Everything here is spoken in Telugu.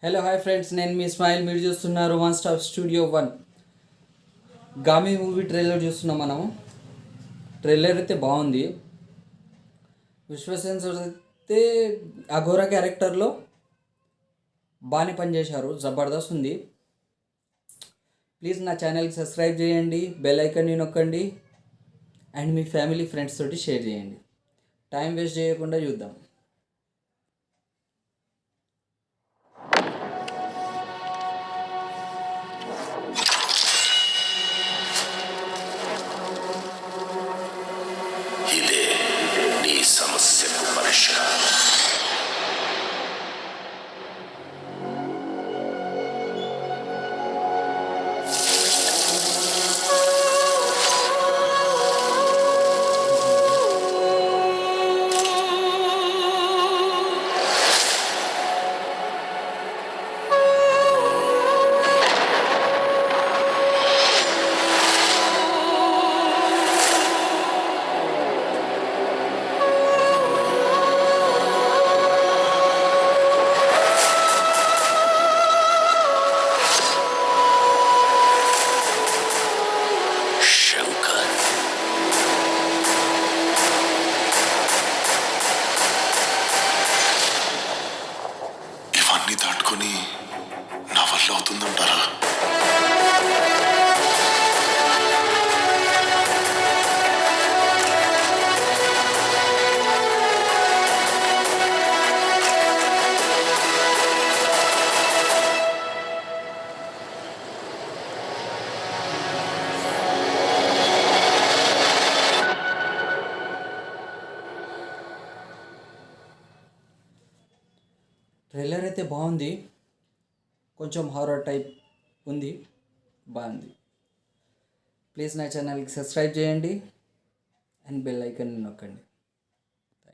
హలో హాయ్ ఫ్రెండ్స్, నేను మీ స్మైల్. మీరు చూస్తున్నారు one stop studio 1. Gaami movie trailer చూస్తున్నాం మనము. ట్రైలర్ అయితే బాగుంది. విశ్వసేన్ అయితే అఘోరా క్యారెక్టర్లో బాగానే పనిచేశారు, జబర్దస్త్ ఉంది. ప్లీజ్ నా ఛానల్కి సబ్స్క్రైబ్ చేయండి, బెల్ ఐకాన్ని నొక్కండి అండ్ మీ ఫ్యామిలీ ఫ్రెండ్స్ తోటి షేర్ చేయండి. టైం వేస్ట్ చేయకుండా చూద్దాం. ఇదే నీ సమస్యకు పరిష్కారం. శంకర్, ఇవన్నీ దాటుకొని నా వల్ల అవుతుందంటారా? ట్రైలర్ అయితే బాగుంది, కొంచెం హారర్ టైప్ ఉంది, బాగుంది. ప్లీజ్ నా ఛానల్కి సబ్స్క్రైబ్ చేయండి అండ్ బెల్ ఐకాన్ నొక్కండి.